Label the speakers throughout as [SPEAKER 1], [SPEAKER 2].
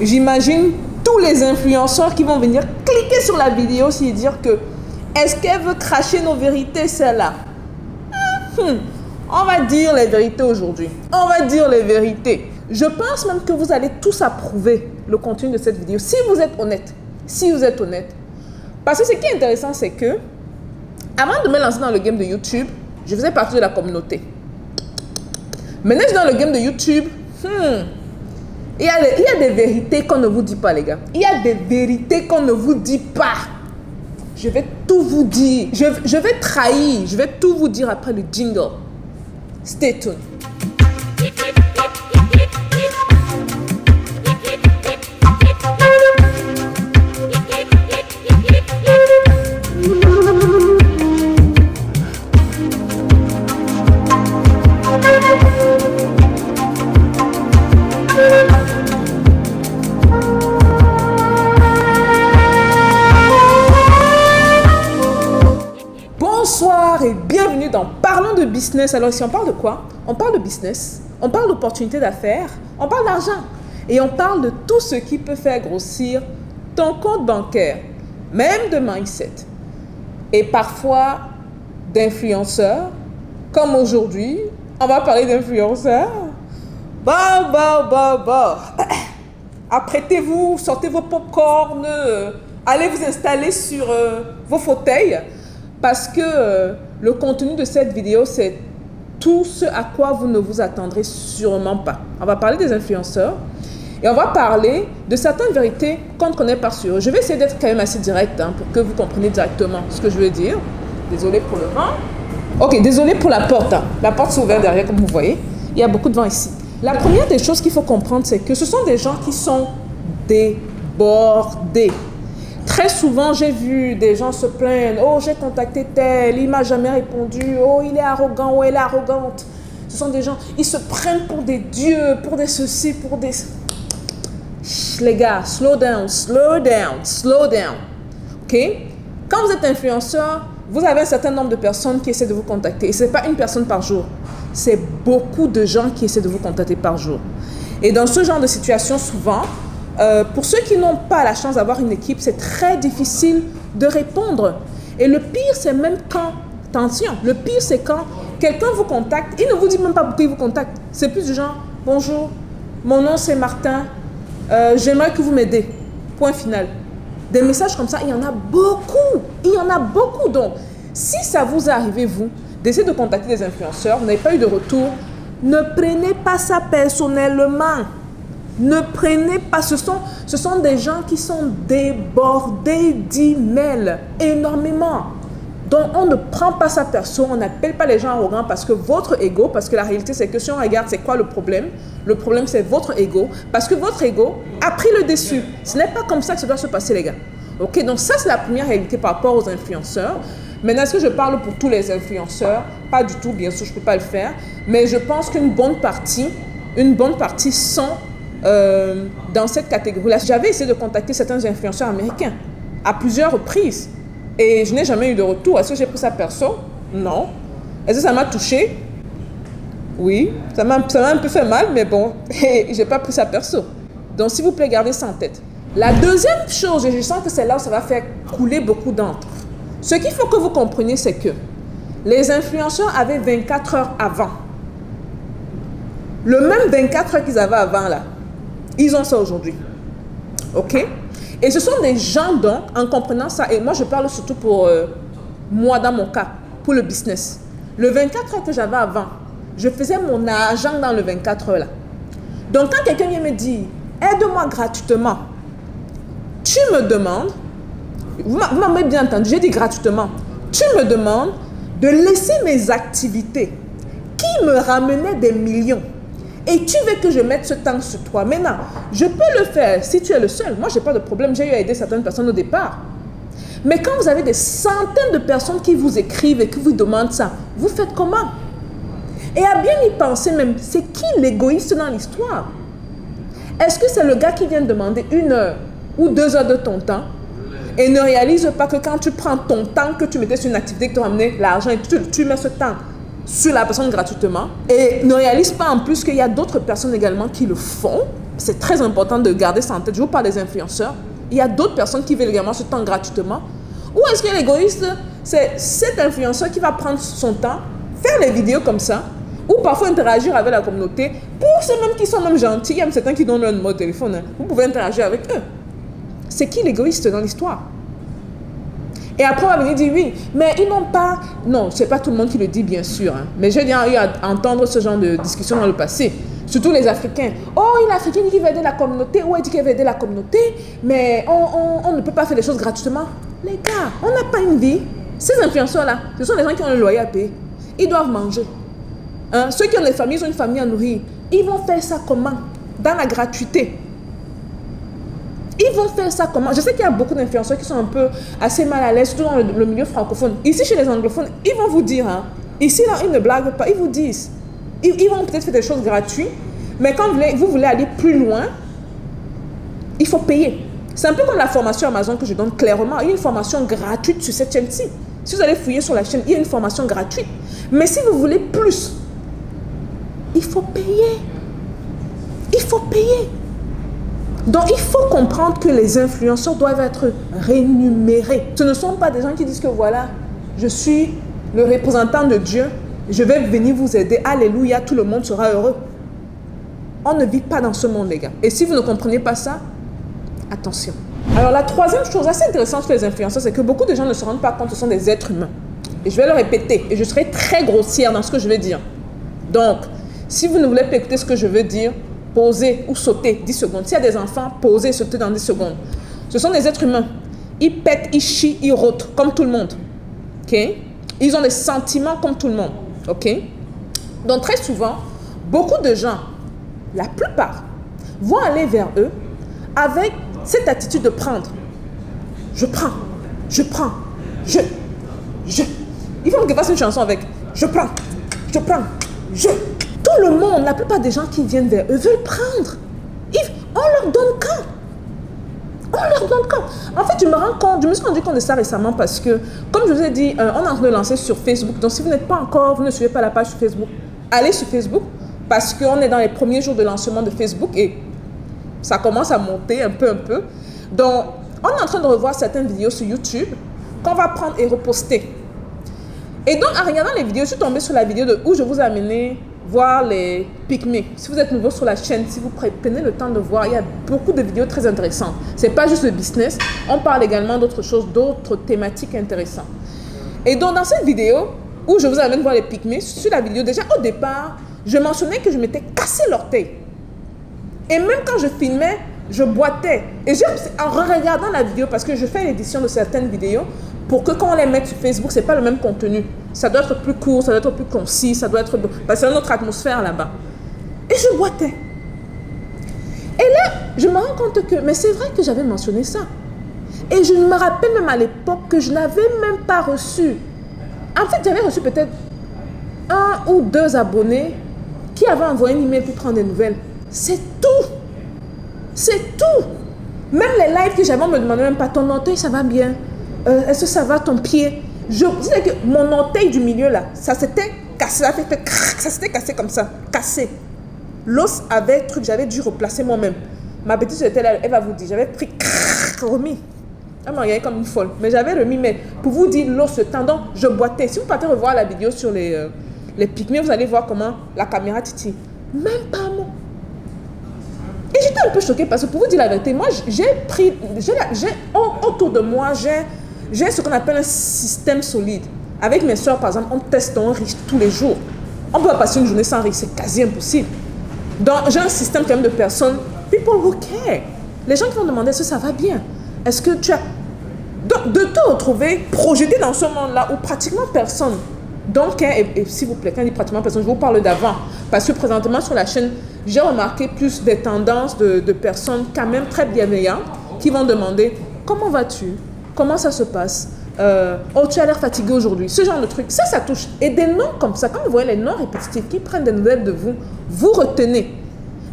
[SPEAKER 1] J'imagine tous les influenceurs qui vont venir cliquer sur la vidéo et dire que est-ce qu'elle veut cracher nos vérités, celle-là? On va dire les vérités aujourd'hui. On va dire les vérités. Je pense même que vous allez tous approuver le contenu de cette vidéo si vous êtes honnête. Si vous êtes honnête. Parce que ce qui est intéressant, c'est que avant de me lancer dans le game de YouTube, je faisais partie de la communauté. Maintenant, je suis dans le game de YouTube. Il y a des vérités qu'on ne vous dit pas, les gars. Il y a des vérités qu'on ne vous dit pas. Je vais tout vous dire. Je vais trahir. Je vais tout vous dire après le jingle. Stay tuned. Bonsoir et bienvenue dans Parlons de business. Alors ici on parle de quoi? On parle de business, on parle d'opportunités d'affaires, on parle d'argent et on parle de tout ce qui peut faire grossir ton compte bancaire, même de mindset et parfois d'influenceurs. Comme aujourd'hui, on va parler d'influenceurs. Apprêtez-vous, sortez vos pop-corn, allez vous installer sur vos fauteuils. Parce que le contenu de cette vidéo, c'est tout ce à quoi vous ne vous attendrez sûrement pas. On va parler des influenceurs et on va parler de certaines vérités qu'on ne connaît pas sur eux. Je vais essayer d'être quand même assez direct pour que vous compreniez directement ce que je veux dire. Désolé pour le vent. Ok, désolé pour la porte. La porte s'est ouverte derrière, comme vous voyez. Il y a beaucoup de vent ici. La première des choses qu'il faut comprendre, c'est que ce sont des gens qui sont débordés. Très souvent, j'ai vu des gens se plaindre. Oh, j'ai contacté tel, il ne m'a jamais répondu. Oh, il est arrogant, oh, elle est arrogante. Ce sont des gens, ils se prennent pour des dieux, pour des ceci, pour des... Les gars, slow down, slow down, slow down. OK? Quand vous êtes influenceur, vous avez un certain nombre de personnes qui essaient de vous contacter. Et ce n'est pas une personne par jour. C'est beaucoup de gens qui essaient de vous contacter par jour. Et dans ce genre de situation, souvent... pour ceux qui n'ont pas la chance d'avoir une équipe, c'est très difficile de répondre. Et le pire, c'est même quand, attention, le pire, c'est quand quelqu'un vous contacte, il ne vous dit même pas pourquoi il vous contacte. C'est plus du genre, bonjour, mon nom c'est Martin, j'aimerais que vous m'aidez. Point final. Des messages comme ça, il y en a beaucoup. Il y en a beaucoup. Donc, si ça vous arrive, vous, d'essayer de contacter des influenceurs, vous n'avez pas eu de retour, ne prenez pas ça personnellement. Ne prenez pas, ce sont des gens qui sont débordés d'emails, énormément. Donc, on ne prend pas ça perso, on n'appelle pas les gens arrogants parce que votre ego, parce que la réalité, c'est que si on regarde, c'est quoi le problème? Le problème, c'est votre ego, parce que votre ego a pris le dessus. Ce n'est pas comme ça que ça doit se passer, les gars. Ok, donc ça, c'est la première réalité par rapport aux influenceurs. Maintenant, est-ce que je parle pour tous les influenceurs? Pas du tout, bien sûr, je ne peux pas le faire. Mais je pense qu'une bonne partie sont... dans cette catégorie-là. J'avais essayé de contacter certains influenceurs américains à plusieurs reprises et je n'ai jamais eu de retour. Est-ce que j'ai pris ça perso? Non. Est-ce que ça m'a touché? Oui. Ça m'a un peu fait mal, mais bon, je n'ai pas pris ça perso. Donc, s'il vous plaît, gardez ça en tête. La deuxième chose, et je sens que c'est là où ça va faire couler beaucoup d'encre. Ce qu'il faut que vous compreniez, c'est que les influenceurs avaient 24 heures avant. Le même 24 heures qu'ils avaient avant, là, ils ont ça aujourd'hui. OK? Et ce sont des gens, donc, en comprenant ça, et moi, je parle surtout pour moi, dans mon cas, pour le business. Le 24 heures que j'avais avant, je faisais mon argent dans le 24 heures là. Donc, quand quelqu'un vient me dire, aide-moi gratuitement, tu me demandes, vous m'avez bien entendu, j'ai dit gratuitement, tu me demandes de laisser mes activités qui me ramenaient des millions. Et tu veux que je mette ce temps sur toi. Maintenant, je peux le faire si tu es le seul. Moi, je n'ai pas de problème. J'ai eu à aider certaines personnes au départ. Mais quand vous avez des centaines de personnes qui vous écrivent et qui vous demandent ça, vous faites comment? Et à bien y penser même, c'est qui l'égoïste dans l'histoire? Est-ce que c'est le gars qui vient demander 1 heure ou 2 heures de ton temps et ne réalise pas que quand tu prends ton temps que tu mettais sur une activité qui te ramenait l'argent et tu mets ce temps sur la personne gratuitement et ne réalisent pas en plus qu'il y a d'autres personnes également qui le font. C'est très important de garder ça en tête. Je vous parle des influenceurs. Il y a d'autres personnes qui veulent également ce temps gratuitement. Ou est-ce que l'égoïste, c'est cet influenceur qui va prendre son temps, faire les vidéos comme ça, ou parfois interagir avec la communauté. Pour ceux-mêmes qui sont même gentils, il y a certains qui donnent leur numéro de téléphone. Hein. Vous pouvez interagir avec eux. C'est qui l'égoïste dans l'histoire? Et après, on va venir dire oui, mais ils n'ont pas... Non, c'est pas tout le monde qui le dit, bien sûr. Hein. Mais j'ai déjà eu à entendre ce genre de discussion dans le passé. Surtout les Africains. Oh, il est africain qui veut aider la communauté. Ouais, il dit qu'il veut aider la communauté. Mais on ne peut pas faire les choses gratuitement. Les gars, on n'a pas une vie. Ces influenceurs-là, ce sont les gens qui ont un loyer à payer. Ils doivent manger. Hein? Ceux qui ont des familles, ils ont une famille à nourrir. Ils vont faire ça comment? Dans la gratuité. Ils vont faire ça comment? Je sais qu'il y a beaucoup d'influenceurs qui sont un peu assez mal à l'aise, surtout dans le milieu francophone. Ici, chez les anglophones, ils vont vous dire, hein, ici, là, ils ne blaguent pas, ils vous disent. Ils vont peut-être faire des choses gratuites, mais quand vous voulez aller plus loin, il faut payer. C'est un peu comme la formation Amazon que je donne clairement. Il y a une formation gratuite sur cette chaîne-ci. Si vous allez fouiller sur la chaîne, il y a une formation gratuite. Mais si vous voulez plus, il faut payer. Il faut payer. Donc, il faut comprendre que les influenceurs doivent être rémunérés. Ce ne sont pas des gens qui disent que voilà, je suis le représentant de Dieu, je vais venir vous aider, alléluia, tout le monde sera heureux. On ne vit pas dans ce monde, les gars. Et si vous ne comprenez pas ça, attention. Alors, la troisième chose assez intéressante sur les influenceurs, c'est que beaucoup de gens ne se rendent pas compte que ce sont des êtres humains. Et je vais le répéter, et je serai très grossière dans ce que je vais dire. Donc, si vous ne voulez pas écouter ce que je veux dire, posez ou sautez 10 secondes. S'il y a des enfants, posez et sautez dans 10 secondes. Ce sont des êtres humains. Ils pètent, ils chient, ils rôtent, comme tout le monde. Ok? Ils ont des sentiments comme tout le monde. Ok? Donc, très souvent, beaucoup de gens, la plupart, vont aller vers eux avec cette attitude de prendre. Je prends, je prends, je. Il faut que je fasse une chanson avec je prends, je prends, je. Tout le monde, la plupart des gens qui viennent vers eux veulent prendre. On leur donne quand? On leur donne quand? En fait, je me suis rendu compte de ça récemment parce que, comme je vous ai dit, on est en train de lancer sur Facebook. Donc, si vous n'êtes pas encore, vous ne suivez pas la page sur Facebook, allez sur Facebook parce qu'on est dans les premiers jours de lancement de Facebook et ça commence à monter un peu. Donc, on est en train de revoir certaines vidéos sur YouTube qu'on va prendre et reposter. Et donc, en regardant les vidéos, je suis tombée sur la vidéo où je vous ai amené voir les pygmées. Si vous êtes nouveau sur la chaîne, si vous prenez le temps de voir, il y a beaucoup de vidéos très intéressantes. Ce n'est pas juste le business, on parle également d'autres choses, d'autres thématiques intéressantes. Et donc, dans cette vidéo, où je vous amène voir les pygmées, sur la vidéo, déjà au départ, je mentionnais que je m'étais cassé l'orteil. Et même quand je filmais, je boitais. Et en regardant la vidéo, parce que je fais l'édition de certaines vidéos, pour que quand on les mette sur Facebook, ce n'est pas le même contenu. Ça doit être plus court, ça doit être plus concis, ça doit être... Parce que c'est une autre atmosphère là-bas. Et je boitais. Et là, je me rends compte que... Mais c'est vrai que j'avais mentionné ça. Et je me rappelle même à l'époque que je n'avais même pas reçu. En fait, j'avais reçu peut-être 1 ou 2 abonnés qui avaient envoyé un email pour prendre des nouvelles. C'est tout. C'est tout. Même les lives que j'avais, on me demandait même pas, ton orteil, ça va bien? Est-ce que ça va ton pied? Je disais que mon orteil du milieu là, ça s'était cassé, ça s'était cassé comme ça, cassé. L'os avait truc, j'avais dû replacer moi-même. Ma petite était là, elle va vous dire, j'avais pris, remis. Elle m'a regardé comme une folle, mais j'avais remis, mais pour vous dire l'os, le tendon, je boitais. Si vous partez revoir la vidéo sur les pygmées, vous allez voir comment la caméra titille. Même pas moi. Et j'étais un peu choquée parce que pour vous dire la vérité, moi autour de moi, j'ai ce qu'on appelle un système solide. Avec mes soeurs, par exemple, on teste, on riche tous les jours. On peut pas passer une journée sans riche, c'est quasi impossible. Donc, j'ai un système quand même de personnes, people who care. Les gens qui vont demander est-ce que ça va bien. Est-ce que tu as... Donc, de te retrouver projeté dans ce monde-là où pratiquement personne. Donc, et s'il vous plaît, quand je dis pratiquement personne, je vous parle d'avant. Parce que présentement sur la chaîne, j'ai remarqué plus des tendances de personnes quand même très bienveillantes qui vont demander comment vas-tu? Comment ça se passe? Oh, tu as l'air fatigué aujourd'hui. Ce genre de truc, ça touche. Et des noms comme ça, quand vous voyez les noms répétitifs qui prennent des nouvelles de vous, vous retenez.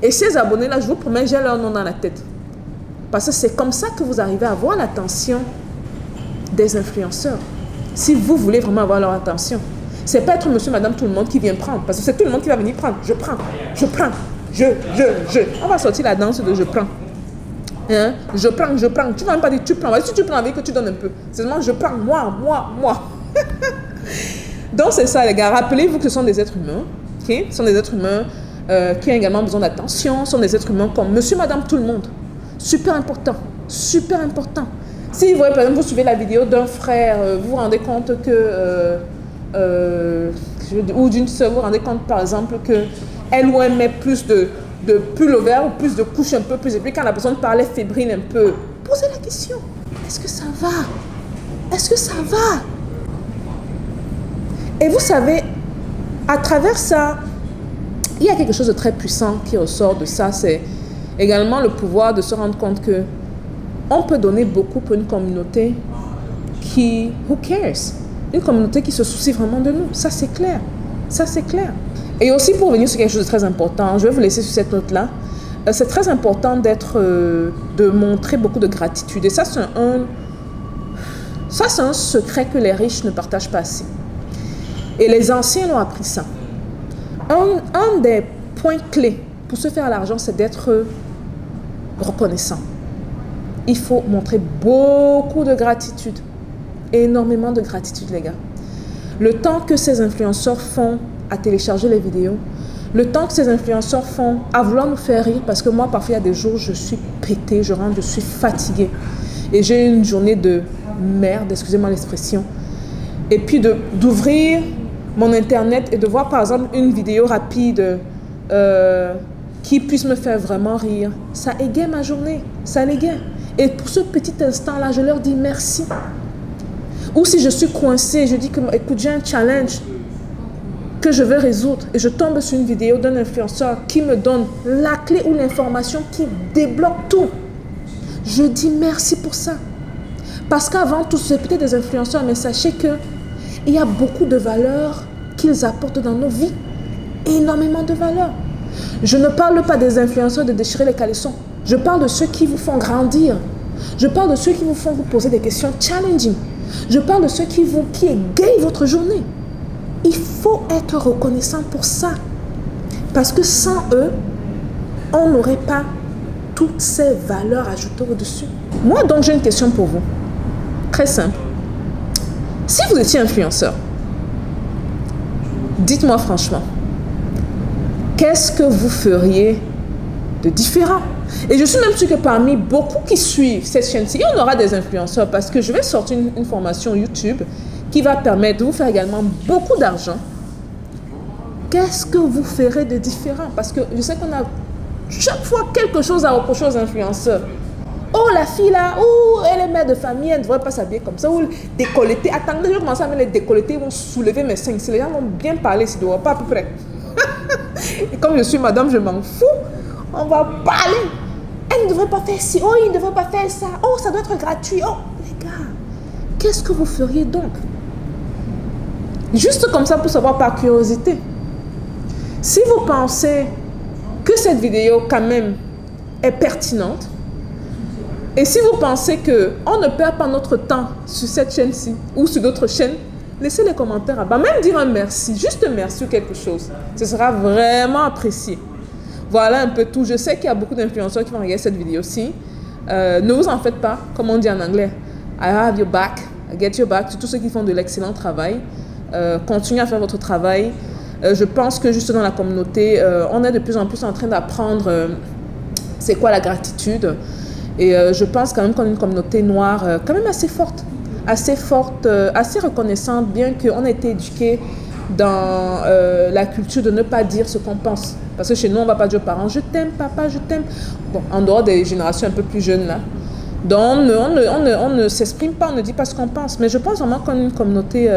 [SPEAKER 1] Et ces abonnés-là, je vous promets, j'ai leur nom dans la tête. Parce que c'est comme ça que vous arrivez à avoir l'attention des influenceurs. Si vous voulez vraiment avoir leur attention. C'est pas être monsieur, madame, tout le monde qui vient prendre. Parce que c'est tout le monde qui va venir prendre. Je prends, je prends, je. On va sortir la danse de je prends. Hein? Je prends, je prends. Tu ne vas même pas dire tu prends. Si tu prends avec que tu donnes un peu. C'est seulement je prends, moi. Donc c'est ça les gars. Rappelez-vous que ce sont des êtres humains. Okay? Ce sont des êtres humains qui ont également besoin d'attention. Ce sont des êtres humains comme monsieur, madame, tout le monde. Super important. Super important. Si vous voyez, par exemple, vous suivez la vidéo d'un frère, vous vous rendez compte que... ou d'une soeur, vous vous rendez compte, par exemple, qu'elle ou elle met plus de pullover ou plus de couches un peu plus. Et puis quand la personne parlait fébrile un peu, posez la question. Est-ce que ça va? Est-ce que ça va? Et vous savez, à travers ça, il y a quelque chose de très puissant qui ressort de ça. C'est également le pouvoir de se rendre compte que on peut donner beaucoup pour une communauté qui, who cares? Une communauté qui se soucie vraiment de nous. Ça, c'est clair. Ça, c'est clair. Et aussi, pour revenir sur quelque chose de très important, je vais vous laisser sur cette note-là. C'est très important de montrer beaucoup de gratitude. Et ça, c'est un secret que les riches ne partagent pas assez. Et les anciens l'ont appris ça. Un des points clés pour se faire l'argent, c'est d'être reconnaissant. Il faut montrer beaucoup de gratitude. Énormément de gratitude, les gars. Le temps que ces influenceurs font à télécharger les vidéos, le temps que ces influenceurs font à vouloir nous faire rire, parce que moi, parfois, il y a des jours, je suis pétée, je suis fatiguée. Et j'ai une journée de merde, excusez-moi l'expression. Et puis d'ouvrir mon Internet et de voir, par exemple, une vidéo rapide qui puisse me faire vraiment rire. Ça égaye ma journée, ça l'égaye. Et pour ce petit instant-là, je leur dis merci. Ou si je suis coincée, je dis que, écoute, j'ai un challenge que je vais résoudre et je tombe sur une vidéo d'un influenceur qui me donne la clé ou l'information qui débloque tout. Je dis merci pour ça. Parce qu'avant tout, c'est peut-être des influenceurs, mais sachez qu'il y a beaucoup de valeurs qu'ils apportent dans nos vies. Énormément de valeurs. Je ne parle pas des influenceurs de déchirer les caleçons. Je parle de ceux qui vous font grandir. Je parle de ceux qui vous font vous poser des questions challenging. Je parle de ceux qui égayent votre journée. Il faut être reconnaissant pour ça. Parce que sans eux, on n'aurait pas toutes ces valeurs ajoutées au-dessus. Moi, donc, j'ai une question pour vous. Très simple. Si vous étiez influenceur, dites-moi franchement, qu'est-ce que vous feriez de différent? Et je suis même sûre que parmi beaucoup qui suivent cette chaîne-ci, on aura des influenceurs parce que je vais sortir une formation YouTube qui va permettre de vous faire également beaucoup d'argent. Qu'est-ce que vous ferez de différent? Parce que je sais qu'on a chaque fois quelque chose à reprocher aux influenceurs. Oh, la fille là, oh, elle est mère de famille, elle ne devrait pas s'habiller comme ça. Ou décolleté. Attendez, je vais commencer à mettre les décolletés, ils vont soulever mes seins. Si les gens vont bien parler, si pas à peu près. Et comme je suis madame, je m'en fous. On va parler. Elle ne devrait pas faire ci. Oh, il ne devrait pas faire ça. Oh, ça doit être gratuit. Oh, les gars, qu'est-ce que vous feriez donc? Juste comme ça pour savoir par curiosité. Si vous pensez que cette vidéo quand même est pertinente, et si vous pensez qu'on ne perd pas notre temps sur cette chaîne-ci ou sur d'autres chaînes, laissez les commentaires là-bas. Même dire un merci, juste un merci ou quelque chose. Ce sera vraiment apprécié. Voilà un peu tout. Je sais qu'il y a beaucoup d'influenceurs qui vont regarder cette vidéo-ci. Ne vous en faites pas, comme on dit en anglais. I have your back, I get your back. Tous ceux qui font de l'excellent travail. Continuez à faire votre travail. Je pense que juste dans la communauté, on est de plus en plus en train d'apprendre c'est quoi la gratitude. Et je pense quand même qu'on a une communauté noire quand même assez forte, assez reconnaissante, bien qu'on ait été éduqué dans la culture de ne pas dire ce qu'on pense. Parce que chez nous, on ne va pas dire aux parents, je t'aime papa, je t'aime. Bon, en dehors des générations un peu plus jeunes là. Donc on ne s'exprime pas, on ne dit pas ce qu'on pense. Mais je pense vraiment qu'on a une communauté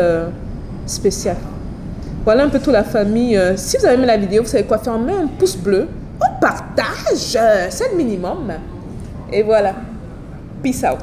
[SPEAKER 1] spéciale. Voilà un peu toute la famille. Si vous avez aimé la vidéo, vous savez quoi faire. On met un pouce bleu, on partage, c'est le minimum. Et voilà. Peace out.